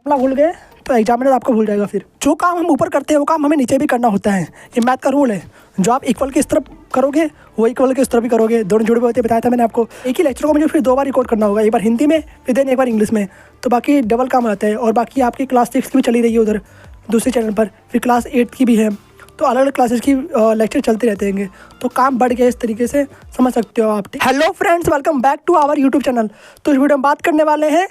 Formula भूल गए तो एग्जामिनर आपको भूल जाएगा। फिर जो काम हम ऊपर करते हैं वो काम हमें नीचे भी करना होता है। ये मैथ का रूल है, जो आप इक्वल के इस तरफ करोगे वो इक्वल के इस तरफ भी करोगे। दोनों जुड़े हुए होते बताया था मैंने आपको। एक ही लेक्चर को मुझे फिर 2 बार रिकॉर्ड करना होगा, एक बार हिंदी में फिर देन एक बार इंग्लिश में, तो बाकी डबल काम आता है। और बाकी आपकी क्लास 6 की भी चली रही है उधर दूसरे चैनल पर, फिर क्लास 8 की भी है, तो अलग अलग क्लासेस की लेक्चर चलते रहते हैं, तो काम बढ़ गया इस तरीके से, समझ सकते हो आप। Hello friends, welcome back to our YouTube channel. तो इस वीडियो में बात करने वाले हैं,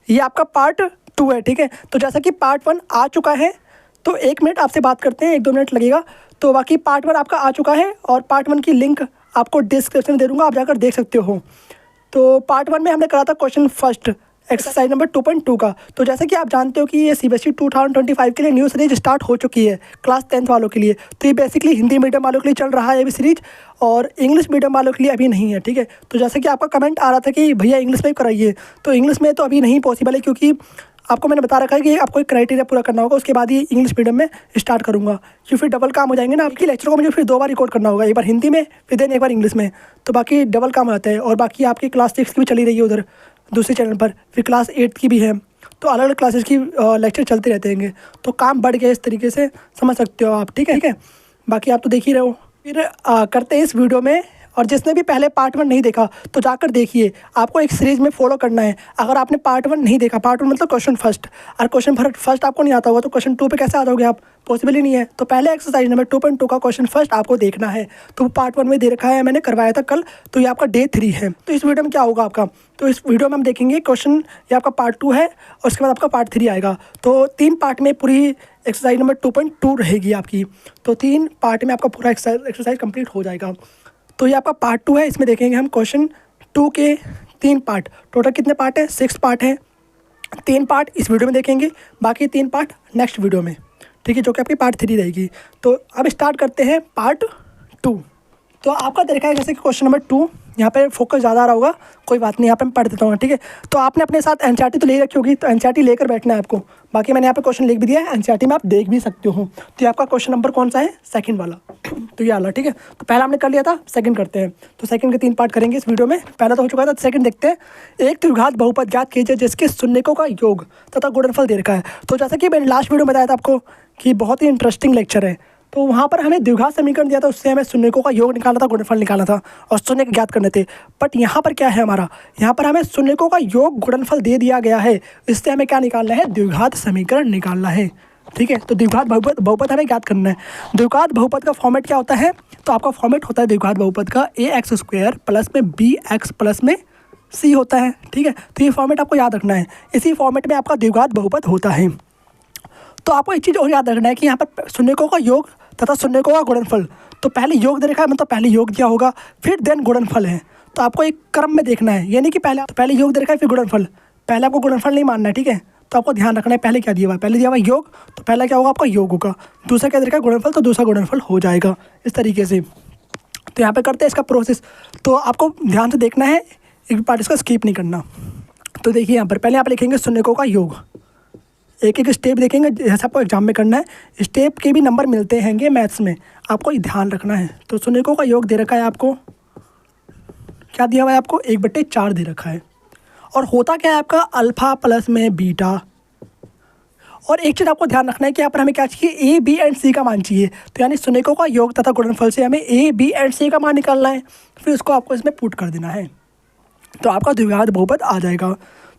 ये आपका पार्ट 2 है, ठीक है। तो जैसा कि पार्ट 1 आ चुका है, तो 1 मिनट आपसे बात करते हैं, 1-2 मिनट लगेगा। तो बाकी पार्ट 1 आपका आ चुका है और पार्ट 1 की लिंक आपको डिस्क्रिप्शन में दे दूँगा, आप जाकर देख सकते हो। तो पार्ट 1 में हमने करा था क्वेश्चन फर्स्ट एक्सरसाइज नंबर 2.2 का। तो जैसे कि आप जानते हो कि ये CBSE 2025 के लिए न्यू सीरीज स्टार्ट हो चुकी है क्लास 10th वालों के लिए। तो ये बेसिकली हिंदी मीडियम वालों के लिए चल रहा है अभी सीरीज, और इंग्लिश मीडियम वालों के लिए अभी नहीं है, ठीक है। तो जैसे कि आपका कमेंट आ रहा था कि भैया इंग्लिश में कराइए, तो इंग्लिश में तो अभी नहीं पॉसिबल है, क्योंकि आपको मैंने बता रखा है कि आपको एक क्राइटेरिया पूरा करना होगा, उसके बाद ही इंग्लिश मीडियम में स्टार्ट करूँगा, क्योंकि फिर डबल काम हो जाएंगे ना। आपकी लेक्चर को मुझे फिर 2 बार रिकॉर्ड करना होगा, एक बार हिंदी में फिर देन एक बार इंग्लिश में, तो बाकी डबल काम आता है। और बाकी आपकी क्लास 6 की भी चली रही है उधर दूसरे चैनल पर, फिर क्लास 8 की भी है, तो अलग अलग क्लासेस की लेक्चर चलते रहते हैं, तो काम बढ़ गया इस तरीके से, समझ सकते हो आप, ठीक है। बाकी आप तो देख ही रहे हो। फिर करते हैं इस वीडियो में, और जिसने भी पहले पार्ट 1 नहीं देखा तो जाकर देखिए, आपको एक सीरीज़ में फॉलो करना है। अगर आपने पार्ट 1 नहीं देखा, पार्ट 1 मतलब क्वेश्चन फर्स्ट, और क्वेश्चन फर्स्ट आपको नहीं आता होगा तो क्वेश्चन 2 पे कैसे आ जाओगे आप, पॉसिबल ही नहीं है। तो पहले एक्सरसाइज नंबर 2.2 का क्वेश्चन फर्स्ट आपको देखना है, तो पार्ट 1 में दे रखा है, मैंने करवाया था कल, तो ये आपका डे 3 है। तो इस वीडियो में क्या होगा आपका, तो इस वीडियो में हम देखेंगे क्वेश्चन, ये आपका पार्ट 2 है, और उसके बाद आपका पार्ट 3 आएगा। तो 3 पार्ट में पूरी एक्सरसाइज नंबर 2.2 रहेगी आपकी, तो 3 पार्ट में आपका पूरा एक्सरसाइज कंप्लीट हो जाएगा। तो ये आपका पार्ट 2 है, इसमें देखेंगे हम क्वेश्चन 2 के 3 पार्ट। टोटल कितने पार्ट है, 6 पार्ट है। 3 पार्ट इस वीडियो में देखेंगे, बाकी 3 पार्ट नेक्स्ट वीडियो में, ठीक है, जो कि आपकी पार्ट 3 रहेगी। तो अब स्टार्ट करते हैं पार्ट 2। तो आपका देखा है जैसे कि क्वेश्चन नंबर 2, यहाँ पे फोकस ज़्यादा आ रहा होगा, कोई बात नहीं, यहाँ पे मैं पढ़ देता हूँ, ठीक है। तो आपने अपने साथ NCERT तो ले रखी होगी, तो NCERT लेकर बैठना है आपको। बाकी मैंने यहाँ पे क्वेश्चन लिख भी दिया है, NCERT में आप देख भी सकते हो। तो ये आपका क्वेश्चन नंबर कौन सा है, सेकंड वाला, तो ये वाला, ठीक है। तो पहला हमने कर लिया था, सेकंड करते हैं। तो सेकंड के 3 पार्ट करेंगे इस वीडियो में, पहला तो हो चुका था, सेकंड देखते हैं। एक द्विघात बहुपद ज्ञात कीजिए जिसके शून्यकों का योग तथा गुणनफल दे रखा है। तो जैसा कि मैंने लास्ट वीडियो में बताया था आपको कि बहुत ही इंटरेस्टिंग लेक्चर है, तो वहाँ पर हमें द्विघात समीकरण दिया था, उससे हमें शून्यकों का योग निकालना था, गुणनफल निकालना था, और शून्य ज्ञात करने थे। बट यहाँ पर क्या है हमारा, यहाँ पर हमें शून्यकों का योग गुणनफल दे दिया गया है, इससे हमें क्या निकालना है, द्विघात समीकरण निकालना है, ठीक है। तो द्विघात बहुपद हमें ज्ञात करना है। द्विघात बहुपद का फॉर्मेट क्या होता है, तो आपका फॉर्मेट होता है द्विघात बहुपद का ax² प्लस में bx प्लस में c होता है, ठीक है। तो ये फॉर्मेट आपको याद रखना है, इसी फॉर्मेट में आपका द्विघात बहुपद होता है। तो आपको एक चीज़ और याद रखना है कि यहाँ पर शून्यकों का योग तथा शून्यकों का गुणनफल, तो पहले योग दे रखा है, मतलब पहले योग दिया होगा, फिर देन गुणनफल है। तो आपको एक क्रम में देखना है, यानी कि पहले योग दे रखा है फिर गुणनफल, पहले आपको गुणनफल नहीं मानना है, ठीक है। तो आपको ध्यान रखना है पहले क्या दिया हुआ है, पहले दिया हुआ योग, तो पहला क्या होगा आपका योग होगा, दूसरा क्या दे रखा है गुणनफल, तो दूसरा गुणनफल हो जाएगा, इस तरीके से। तो यहाँ पे करते हैं इसका प्रोसेस, तो आपको ध्यान से देखना है, एक पार्ट इसका स्किप नहीं करना। तो देखिए यहाँ पर पहले आप लिखेंगे शून्यकों का योग, एक एक स्टेप देखेंगे, जैसे आपको एग्जाम में करना है, स्टेप के भी नंबर मिलते हैंगे मैथ्स में, आपको ये ध्यान रखना है। तो शून्यकों का योग दे रखा है आपको, क्या दिया हुआ है आपको, 1/4 दे रखा है, और होता क्या है आपका अल्फा प्लस में बीटा। और एक चीज़ आपको ध्यान रखना है कि यहाँ पर हमें क्या चाहिए, A, B एंड C का मान चाहिए। तो यानी शून्यकों का योग तथा गुणनफल से हमें A, B एंड C का मान निकालना है, फिर उसको आपको इसमें पुट कर देना है, तो आपका द्विघात बहुपद आ जाएगा।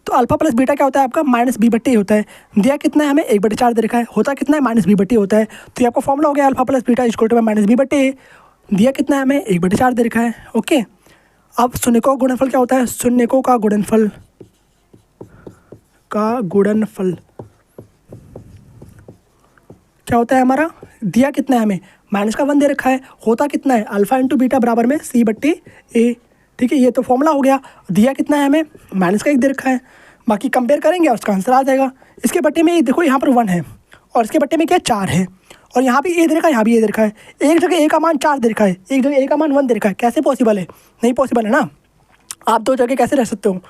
तो अल्फा प्लस बीटा क्या होता है आपका, -b/a होता है। दिया कितना है हमें, 1/4 दे रखा है, होता कितना है, -b/a होता है। तो ये आपका फॉर्मूला हो गया, alpha plus beta equal to -b/a। दिया कितना है हमें, 1/4 दे रखा है, ओके। अब शून्यकों का गुणनफल क्या होता है, शून्यकों का गुणनफल क्या होता है हमारा, दिया कितना है हमें, -1 दे रखा है, होता कितना है, अल्फा इंटू बीटा बराबर में c/a, ठीक है। ये तो फॉर्मूला हो गया। दिया कितना है हमें, -1 दे रखा है, बाकी कंपेयर करेंगे और उसका आंसर आ जाएगा। इसके बट्टे में देखो यहाँ पर 1 है, और इसके बट्टे में क्या 4 है, और यहाँ भी A दे रखा है, यहाँ भी A दे रखा है। एक जगह A का मान 4 दे रखा है, एक जगह A का मान 1 दे रखा है, कैसे पॉसिबल है, नहीं पॉसिबल है ना, आप 2 जगह कैसे रह सकते हो,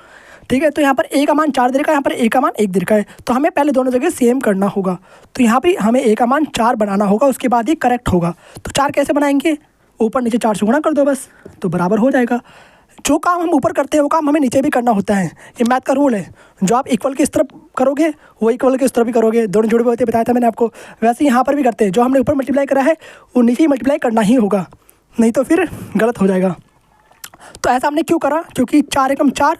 ठीक है। तो यहाँ पर A का मान 4 दे रखा है, यहाँ पर A का मान 1 दे रखा है, तो हमें पहले दोनों जगह सेम करना होगा। तो यहाँ पर हमें A का मान 4 बनाना होगा, उसके बाद ही करेक्ट होगा। तो 4 कैसे बनाएंगे, ऊपर नीचे 4 से गुणा कर दो बस, तो बराबर हो जाएगा। जो काम हम ऊपर करते हैं वो काम हमें नीचे भी करना होता है। ये मैथ का रूल है। जो आप इक्वल की इस तरफ करोगे वो इक्वल की इस तरफ भी करोगे, दोनों जुड़े हुए होते हैं, बताया था मैंने आपको। वैसे यहाँ पर भी करते हैं, जो हमने ऊपर मल्टीप्लाई करा है वो नीचे ही मल्टीप्लाई करना ही होगा, नहीं तो फिर गलत हो जाएगा। तो ऐसा हमने क्यों करा? क्योंकि 4 एकम 4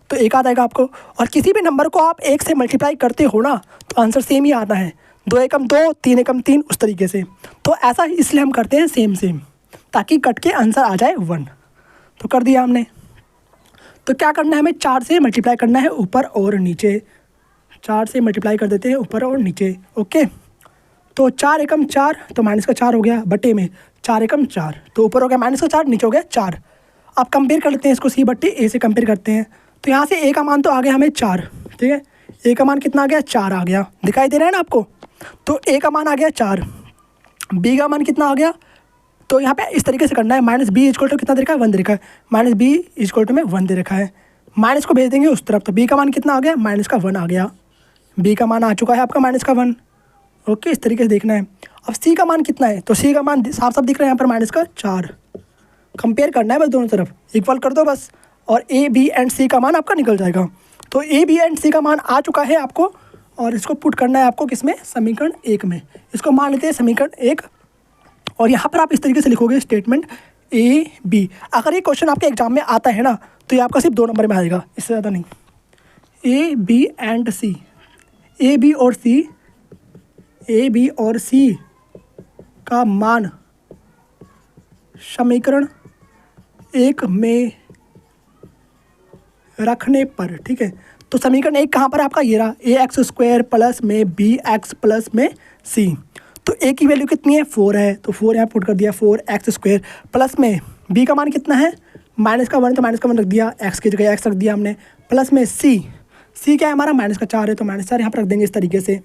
तो 1 आ जाएगा आपको, और किसी भी नंबर को आप 1 से मल्टीप्लाई करते हो ना तो आंसर सेम ही आता है। 2 एकम 2, 3 एकम 3, उस तरीके से। तो ऐसा इसलिए हम करते हैं सेम ताकि कट के आंसर आ जाए 1। तो कर दिया हमने। तो क्या करना है, हमें 4 से मल्टीप्लाई करना है ऊपर और नीचे। 4 से मल्टीप्लाई कर देते हैं ऊपर और नीचे। ओके, तो 4 एकम 4 तो माइनस का 4 हो गया, बटे में 4 एकम 4 तो ऊपर हो गया माइनस का 4, नीचे हो गया 4। अब कंपेयर कर लेते हैं इसको, सी बट्टे ए से कंपेयर करते हैं। तो यहाँ से ए का मान तो आ गया हमें 4, ठीक है। ए का मान कितना आ गया? 4 आ गया, दिखाई दे रहा है ना आपको। तो ए का मान आ गया 4, बी का मान कितना आ गया? तो यहाँ पे इस तरीके से करना है। माइनस बी इक्वल टू कितना दे रखा है? 1 दे रखा है। माइनस बी इक्वल टू में 1 दे रखा है, माइनस को भेज देंगे उस तरफ। तो बी का मान कितना आ गया? माइनस का 1 आ गया। बी का मान आ चुका है आपका माइनस का 1। ओके, इस तरीके से देखना है। अब सी का मान कितना है? तो सी का मान साफ साफ दिख रहा है यहाँ पर, माइनस का 4। कंपेयर करना है बस, दोनों तरफ इक्वल कर दो बस, और ए बी एंड सी का मान आपका निकल जाएगा। तो ए बी एंड सी का मान आ चुका है आपको, और इसको पुट करना है आपको किस में? समीकरण 1 में। इसको मान लेते हैं समीकरण 1, और यहाँ पर आप इस तरीके से लिखोगे स्टेटमेंट ए बी। अगर ये क्वेश्चन आपके एग्जाम में आता है ना तो ये आपका सिर्फ 2 नंबर में आएगा, इससे ज़्यादा नहीं। A B and C, A B और सी का मान समीकरण 1 में रखने पर, ठीक है। तो समीकरण 1 कहाँ पर है आपका? ये रहा, ए एक्स स्क्वायर प्लस में बी एक्स प्लस में सी। तो ए की वैल्यू कितनी है? 4 है, तो 4 यहाँ पुट कर दिया, 4x स्क्वायर प्लस में बी का मान कितना है? माइनस का 1, तो माइनस का 1 रख दिया, एक्स की जगह एक्स रख दिया हमने, प्लस में सी क्या है हमारा? माइनस का 4 है, तो माइनस 4 यहाँ पर रख देंगे इस तरीके से।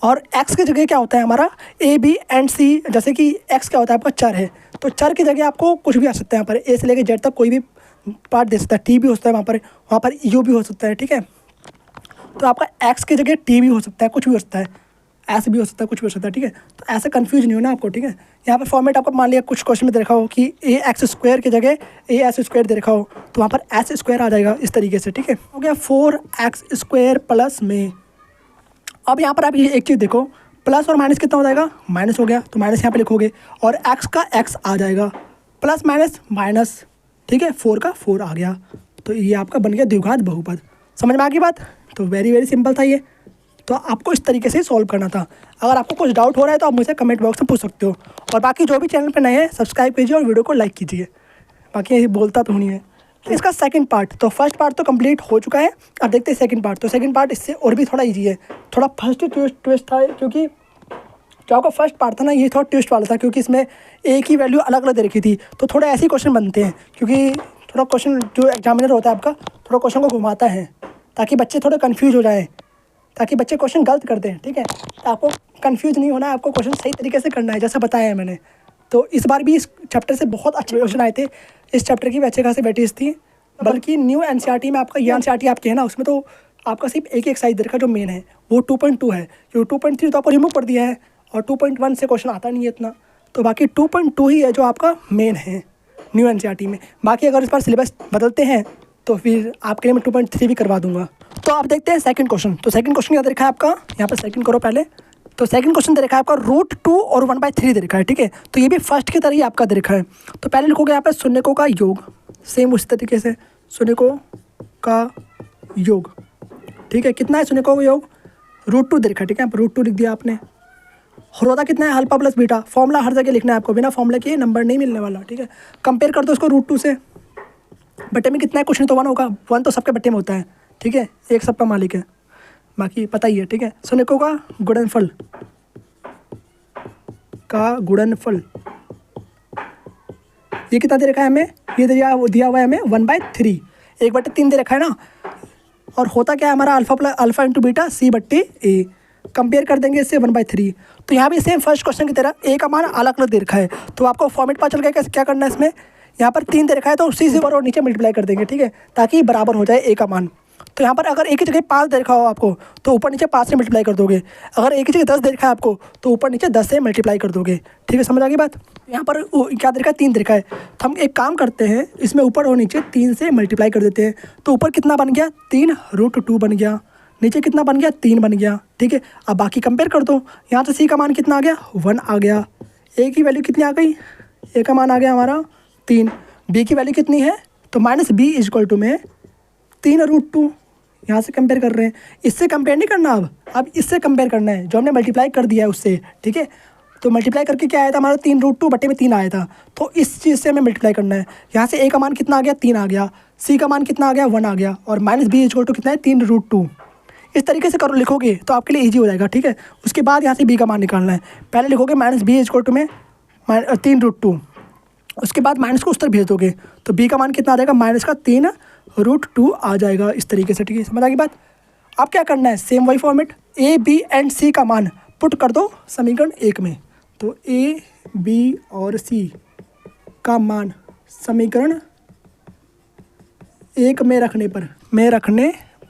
और x की जगह क्या होता है हमारा? ए बी एंड सी। जैसे कि x क्या होता है आपका? चर है, तो चर की जगह आपको कुछ भी आ सकता है यहाँ पर, ए से लेकर जेड तक कोई भी पार्ट दे सकता है। टी भी हो सकता है वहाँ पर यू भी हो सकता है, ठीक है। तो आपका x की जगह टी भी हो सकता है, कुछ भी हो सकता है, ऐसे भी हो सकता है, कुछ भी हो सकता है, ठीक है। तो ऐसे कंफ्यूज नहीं होना आपको, ठीक है। यहाँ पर फॉर्मेट आपको मान लिया कुछ क्वेश्चन में दे रखा हो कि ए एक्स स्क्वायर की जगह ए एस स्क्वायर दे रखा हो, तो वहाँ पर एस स्क्वायर आ जाएगा इस तरीके से, ठीक है। हो गया 4x स्क्वायर प्लस में। अब यहाँ पर आप ये एक चीज़ देखो, प्लस और माइनस कितना हो जाएगा? माइनस हो गया, तो माइनस यहाँ पे लिखोगे, और x का x आ जाएगा, प्लस माइनस माइनस, ठीक है। 4 का 4 आ गया, तो ये आपका बन गया द्विघात बहुपद। समझ में आ गई बात? तो वेरी सिंपल था ये। तो आपको इस तरीके से सॉल्व करना था। अगर आपको कुछ डाउट हो रहा है तो आप मुझसे कमेंट बॉक्स में पूछ सकते हो, और बाकी जो भी चैनल पर नए हैं सब्सक्राइब कीजिए और वीडियो को लाइक कीजिए। बाकी ये बोलता तो नहीं है। तो इसका सेकंड पार्ट, तो फर्स्ट पार्ट तो कंप्लीट हो चुका है, अब देखते हैं सेकंड पार्ट। तो सेकंड पार्ट इससे और भी थोड़ा इजी है, थोड़ा फर्स्ट ट्विस्ट था, क्योंकि जो आपका फर्स्ट पार्ट था ना ये थोड़ा ट्विस्ट वाला था, क्योंकि इसमें ए की वैल्यू अलग अलग दे रखी थी। तो थोड़े ऐसे क्वेश्चन बनते हैं, क्योंकि थोड़ा क्वेश्चन जो एग्जामिनर होता है आपका थोड़ा क्वेश्चन को घुमाता है, ताकि बच्चे थोड़े कन्फ्यूज हो जाएँ, ताकि बच्चे क्वेश्चन गलत करते हैं, ठीक है। तो आपको कन्फ्यूज नहीं होना है, आपको क्वेश्चन सही तरीके से करना है, जैसा बताया है मैंने। तो इस बार भी इस चैप्टर से बहुत अच्छे क्वेश्चन आए थे, इस चैप्टर की भी अच्छे खासी वेटेज थी। बल्कि न्यू एनसीईआरटी में आपका ये एनसीईआरटी आपके है ना, उसमें तो आपका सिर्फ एक एक्सरसाइज दे रखा जो मेन है वो 2.2 है, जो 2.3 तो आपको रिमूव कर दिया है, और 2.1 से क्वेश्चन आता नहीं है इतना, तो बाकी 2.2 ही है जो आपका मेन है न्यू एनसीईआरटी में। बाकी अगर इस बार सिलेबस बदलते हैं तो फिर आपके लिए मैं 2.3 भी करवा दूंगा। तो आप देखते हैं सेकंड क्वेश्चन। तो सेकंड क्वेश्चन क्या दे रखा है आपका? यहाँ पर सेकंड करो पहले। तो सेकंड क्वेश्चन दे रखा है आपका √2 और 1/3 दे रखा है, ठीक है। तो ये भी फर्स्ट की तरह ही आपका दे रखा है। तो पहले लिखोगे यहाँ पर शून्यकों का योग, सेम उसी तरीके से शून्यकों का योग, ठीक है। कितना है शून्यकों का योग? √2 दे रखा है, ठीक है। √2 लिख दिया आपने। और होता कितना है? Alpha plus beta. फॉर्मूला हर जगह लिखना है आपको, बिना फॉर्मूले के नंबर नहीं मिलने वाला, ठीक है। कंपेयर कर दो उसको √2 से। बट्टे में कितना है? कुछ नहीं तो 1 होगा, 1 तो सबके बट्टे में होता है, ठीक है। एक सबका मालिक है, बाकी पता ही है, ठीक है। शून्यकों का गुणनफल ये कितना दे रखा है हमें? ये दिया हुआ है हमें 1/3, 1/3 दे रखा है ना। और होता क्या है हमारा? Alpha into beta C/A। Compare कर देंगे इससे 1/3। तो यहाँ भी सेम फर्स्ट क्वेश्चन की तरह ए का मान अलग अलग दे रखा है, तो आपको फॉर्मेट पता चल गया क्या करना है इसमें। यहाँ पर 3 दे रखा है तो उसी से ऊपर और नीचे मल्टीप्लाई कर देंगे, ठीक है, ताकि बराबर हो जाए ए का मान। तो यहाँ पर अगर एक ही जगह 5 दे रखा हो आपको तो ऊपर नीचे 5 से मल्टीप्लाई कर दोगे। अगर एक ही जगह 10 दे रखा है आपको तो ऊपर नीचे 10 से मल्टीप्लाई कर दोगे। ठीक है, समझ आ गई बात। यहाँ पर क्या दे रखा है, 3 दे रखा है, तो हम एक काम करते हैं, इसमें ऊपर और नीचे 3 से मल्टीप्लाई कर देते हैं। तो ऊपर कितना बन गया, 3√2 बन गया, नीचे कितना बन गया, 3 बन गया। ठीक है, अब बाकी कंपेयर कर दो। यहाँ से सी का मान कितना आ गया, 1 आ गया। ए की वैल्यू कितनी आ गई, ए का मान आ गया हमारा 3। बी की वैल्यू कितनी है, तो -b में 3√2। यहाँ से कंपेयर कर रहे हैं, इससे कंपेयर नहीं करना, अब इससे कंपेयर करना है जो हमने मल्टीप्लाई कर दिया है उससे। ठीक है, तो मल्टीप्लाई करके क्या आया था हमारा, 3√2 बटे में 3 आया था। तो इस चीज़ से हमें मल्टीप्लाई करना है। यहाँ से ए का मान कितना आ गया, 3 आ गया, सी का मान कितना आ गया, 1 आ गया, और -b कितना है, 3√2। इस तरीके से करो, लिखोगे तो आपके लिए ईजी हो जाएगा। ठीक है, उसके बाद यहाँ से बी का मान निकालना है। पहले लिखोगे -b में 3√2, उसके बाद माइनस को उस तरफ भेज दोगे तो बी का मान कितना आ जाएगा, -3√2 आ जाएगा इस तरीके से। ठीक है, समझ आ गई बात। अब क्या करना है, सेम वही फॉर्मेट, ए बी एंड सी का मान पुट कर दो समीकरण 1 में। तो ए बी और सी का मान समीकरण 1 में रखने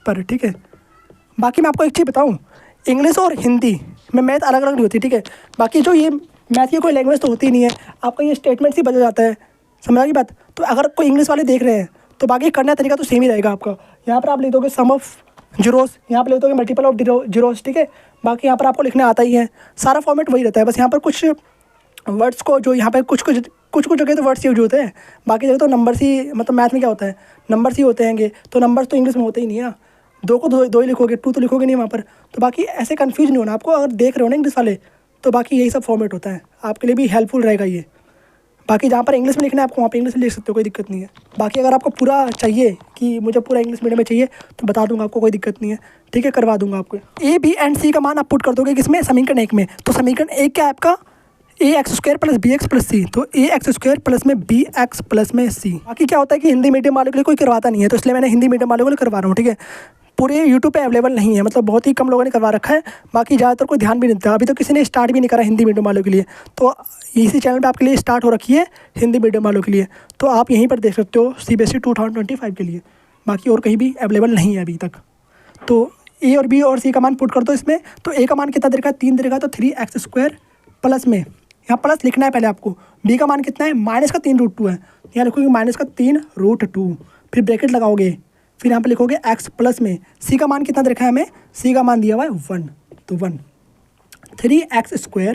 पर ठीक है। बाकी मैं आपको एक चीज़ बताऊं, इंग्लिश और हिंदी में मैथ अलग अलग नहीं होती। ठीक है, बाकी जो ये मैथ की कोई लैंग्वेज तो होती नहीं है, आपका ये स्टेटमेंट ही बदल जाता है। समझ आ गई बात। तो अगर कोई इंग्लिश वाले देख रहे हैं तो बाकी करने का तरीका तो सेम ही रहेगा आपका। यहाँ पर आप लिख दोगे सम ऑफ जीरोस, यहाँ पर लिख दोगे मल्टीपल ऑफ जीरोस। ठीक है, बाकी यहाँ पर आपको लिखने आता ही है, सारा फॉर्मेट वही रहता है। बस यहाँ पर कुछ वर्ड्स को जो यहाँ पर कुछ जगह तो वर्ड्स यूज होते हैं, बाकी जगह तो नंबर्स ही, मतलब मैथ में क्या होता है, नंबर्स ही होते हैंगे। तो नंबर्स तो इंग्लिश में होते ही नहीं है ना, 2 को 2 ही लिखोगे, 2 तो लिखोगे नहीं वहाँ पर। तो बाकी ऐसे कन्फ्यूज नहीं होना आपको, अगर देख रहे हो ना इंग्लिश वाले, तो बाकी यही सब फॉर्मेट होता है, आपके लिए भी हेल्पफुल रहेगा ये। बाकी जहाँ पर इंग्लिश में लिखना है आपको वहाँ पे इंग्लिश में लिख सकते हो, कोई दिक्कत नहीं है। बाकी अगर आपको पूरा चाहिए कि मुझे पूरा इंग्लिश मीडियम में चाहिए तो बता दूंगा आपको, कोई दिक्कत नहीं है। ठीक है, करवा दूंगा आपको। ए बी एंड सी का मान आप पुट कर दोगे किसमें, समीकरण 1 में। तो समीकरण 1 क्या है आपका, ax² + bx + c। तो ax² प्लस में bx प्लस में c। बाकी क्या होता है कि हिंदी मीडियम वालों के लिए कोई करवाता नहीं है, तो इसलिए मैंने हिंदी मीडियम वालों के लिए करवा रहा हूँ। ठीक है, पूरे यूट्यूब पे अवेलेबल नहीं है, मतलब बहुत ही कम लोगों ने करवा रखा है, बाकी ज़्यादातर कोई ध्यान भी नहीं देता। अभी तो किसी ने स्टार्ट भी नहीं करा हिंदी मीडियम वालों के लिए, तो इसी चैनल पे आपके लिए स्टार्ट हो रखी है हिंदी मीडियम वालों के लिए। तो आप यहीं पर देख सकते हो CBSE 2025 के लिए, बाकी और कहीं भी अवेलेबल नहीं है अभी तक। तो ए और बी और सी का मान पुट कर दो इसमें। तो ए का मान कितना दे रखा है, 3 दे रखा है, तो 3x² प्लस में, यहाँ प्लस लिखना है पहले आपको। बी का मान कितना है, -3√2 है, यहाँ लिखोगे -3√2, फिर ब्रैकेट लगाओगे, फिर यहाँ पे लिखोगे x प्लस में। सी का मान कितना दे रखा है हमें, सी का मान दिया हुआ है 1, तो 1 3x²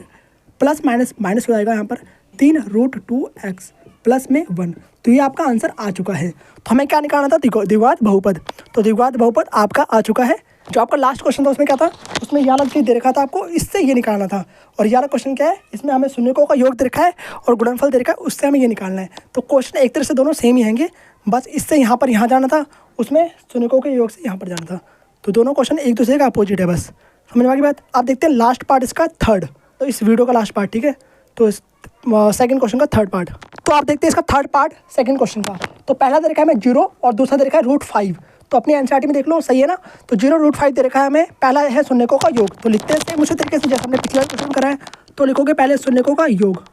प्लस माइनस हो जाएगा यहाँ पर 3√2x प्लस में 1। तो ये आपका आंसर आ चुका है। तो हमें क्या निकालना था, द्विघात बहुपद। तो द्विघात बहुपद आपका आ चुका है। जो आपका लास्ट क्वेश्चन था उसमें क्या था, उसमें ये वाला चीज़ दे रखा था आपको, इससे ये निकालना था। और ये वाला क्वेश्चन क्या है, इसमें हमें शून्यकों का योग दे रखा है और गुणनफल दे रखा है, उससे हमें ये निकालना है। तो क्वेश्चन एक तरह से दोनों सेम ही हैंगे, बस इससे यहाँ पर यहाँ जाना था, उसमें शून्यकों के योग से यहाँ पर जाना था। तो दोनों क्वेश्चन एक दूसरे का अपोजिट है, बस समझ में आ गई बात। आप देखते हैं लास्ट पार्ट इसका थर्ड, तो इस वीडियो का लास्ट पार्ट। ठीक है, तो इस सेकंड क्वेश्चन का थर्ड पार्ट। तो आप देखते हैं इसका थर्ड पार्ट सेकंड क्वेश्चन का। तो पहला दे रखा है हमें 0 और दूसरा दे रखा है √5। तो अपनी एनसीईआरटी में देख लो, सही है ना। तो 0√5 दे रखा है हमें, पहला है शून्यकों का योग। तो लिखते हैं सेम उसी तरीके से जैसे हमने पिछला क्वेश्चन करा है। तो लिखोगे पहले शून्यकों का योग।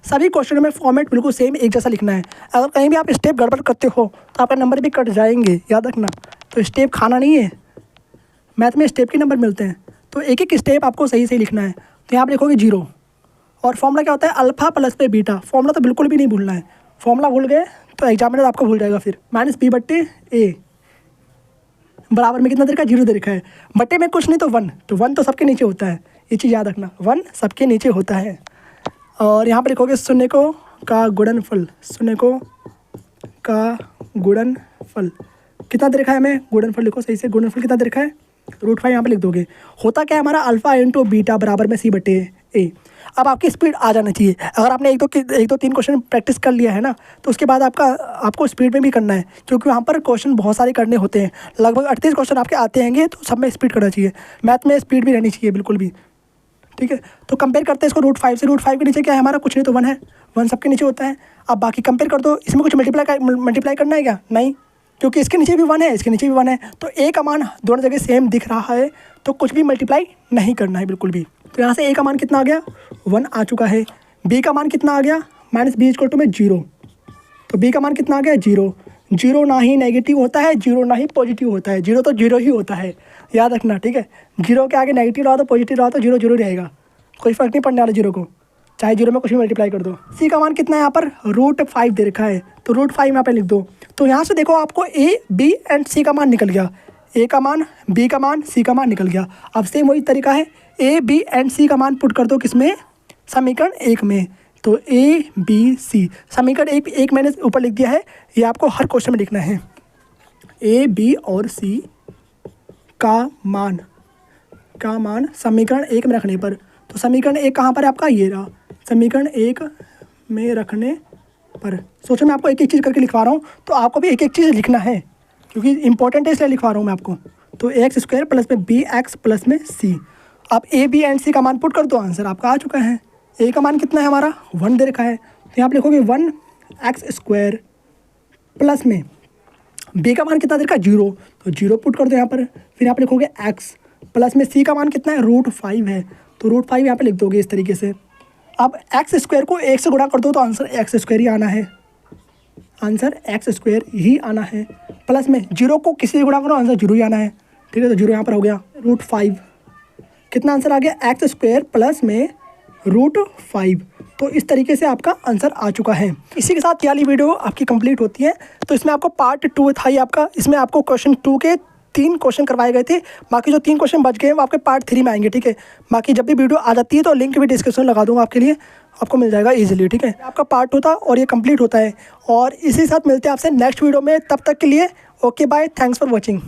सभी क्वेश्चन में फॉर्मेट बिल्कुल सेम एक जैसा लिखना है। अगर कहीं भी आप स्टेप गड़बड़ करते हो तो आपका नंबर भी कट जाएंगे, याद रखना। तो स्टेप खाना नहीं है, मैथ में स्टेप के नंबर मिलते हैं, तो एक एक स्टेप आपको सही सही लिखना है। तो यहाँ पर लिखोगे 0 और फॉर्मूला क्या होता है, अल्फा प्लस पे बीटा। फॉर्मूला तो बिल्कुल भी नहीं भूलना है, फॉर्मूला भूल गए तो एग्जामिनर आपको भूल जाएगा फिर। -b/a बराबर में कितना दे रखा है, 0 दे रखा है, बट्टे में कुछ नहीं तो 1। तो 1 तो सबके नीचे होता है, ये चीज़ याद रखना, 1 सबके नीचे होता है। और यहाँ पर लिखोगे शून्यकों का गुणनफल। शून्यकों का गुणनफल कितना दे रखा है हमें, गुणनफल लिखो सही से। गुणनफल कितना दे रखा है, √5 यहाँ पे लिख दोगे। होता क्या है हमारा, अल्फा × बीटा बराबर में c/a। अब आपकी स्पीड आ जाना चाहिए। अगर आपने एक दो तीन क्वेश्चन प्रैक्टिस कर लिया है ना, तो उसके बाद आपको स्पीड में भी करना है, क्योंकि वहाँ पर क्वेश्चन बहुत सारे करने होते हैं। लगभग 38 क्वेश्चन आपके आते हैंगे, तो सब में स्पीड करना चाहिए। मैथ में स्पीड भी रहनी चाहिए बिल्कुल भी। ठीक है, तो कंपेयर करते हैं इसको √5 से। √5 के नीचे क्या है हमारा, कुछ नहीं तो 1 है, 1 सबके नीचे होता है। अब बाकी कंपेयर कर दो, इसमें कुछ मल्टीप्लाई करना है क्या, नहीं, क्योंकि इसके नीचे भी 1 है, इसके नीचे भी 1 है। तो ए का मान दोनों जगह सेम दिख रहा है, तो कुछ भी मल्टीप्लाई नहीं करना है बिल्कुल भी। तो यहाँ से ए का मान कितना आ गया, 1 आ चुका है। बी का मान कितना आ गया, -b = में 0। तो बी का मान कितना आ गया, 0। जीरो ना ही नेगेटिव होता है, जीरो ना ही पॉजिटिव होता है, जीरो तो जीरो ही होता है, याद रखना, ठीक है। जीरो के आगे नेगेटिव रहा तो पॉजिटिव रहा तो जीरो जीरो रहेगा, कोई फर्क नहीं पड़ने वाला जीरो को, चाहे जीरो में कुछ भी मल्टीप्लाई कर दो। सी का मान कितना है यहाँ पर, √5 दे रखा है, तो √5 यहाँ पे लिख दो। तो यहाँ से देखो आपको ए, बी एंड सी का मान निकल गया, ए का मान, बी का मान, सी का मान निकल गया। अब सेम वही तरीका है, ए, बी एंड सी का मान पुट कर दो किसमें, समीकरण 1 में। तो ए, बी, सी, समीकरण एक मैंने ऊपर लिख दिया है, ये आपको हर क्वेश्चन में लिखना है। ए, बी और सी का मान समीकरण 1 में रखने पर, तो समीकरण 1 कहाँ पर है आपका, ये रहा, समीकरण 1 में रखने पर। सोचो मैं आपको एक एक चीज़ करके लिखवा रहा हूँ, तो आपको भी एक एक चीज़ लिखना है क्योंकि इंपॉर्टेंट है, इसलिए लिखवा रहा हूँ मैं आपको। तो x² प्लस में bx प्लस में c, आप a, b एंड c का मान पुट कर दो, आंसर आपका आ चुका है। a का मान कितना है हमारा, 1 दे रखा है, तो यहाँ आप लिखोगे 1x² प्लस में b का मान कितना दे रखा है, 0, तो 0 पुट कर दो यहाँ पर। फिर आप लिखोगे x प्लस में c का मान कितना है, √5 है, तो √5 यहाँ पर लिख दोगे इस तरीके से। अब x² को 1 से गुणा कर दो तो आंसर x² ही आना है, आंसर x² ही आना है। प्लस में 0 को किसी से गुणा करो, आंसर 0 ही आना है, ठीक है। तो 0 यहाँ पर हो गया, √5 कितना आंसर आ गया, x² प्लस में √5। तो इस तरीके से आपका आंसर आ चुका है। इसी के साथ ये वाली वीडियो आपकी कंप्लीट होती है। तो इसमें आपको पार्ट 2 था ये आपका, इसमें आपको क्वेश्चन 2 के 3 क्वेश्चन करवाए गए थे, बाकी जो 3 क्वेश्चन बच गए हैं वो आपके पार्ट 3 में आएंगे, ठीक है। बाकी जब भी वीडियो आ जाती है तो लिंक भी डिस्क्रिप्शन लगा दूंगा आपके लिए, आपको मिल जाएगा इजीली, ठीक है। आपका पार्ट 2 था और ये कंप्लीट होता है, और इसी साथ मिलते हैं आपसे नेक्स्ट वीडियो में। तब तक के लिए okay bye, thanks for watching.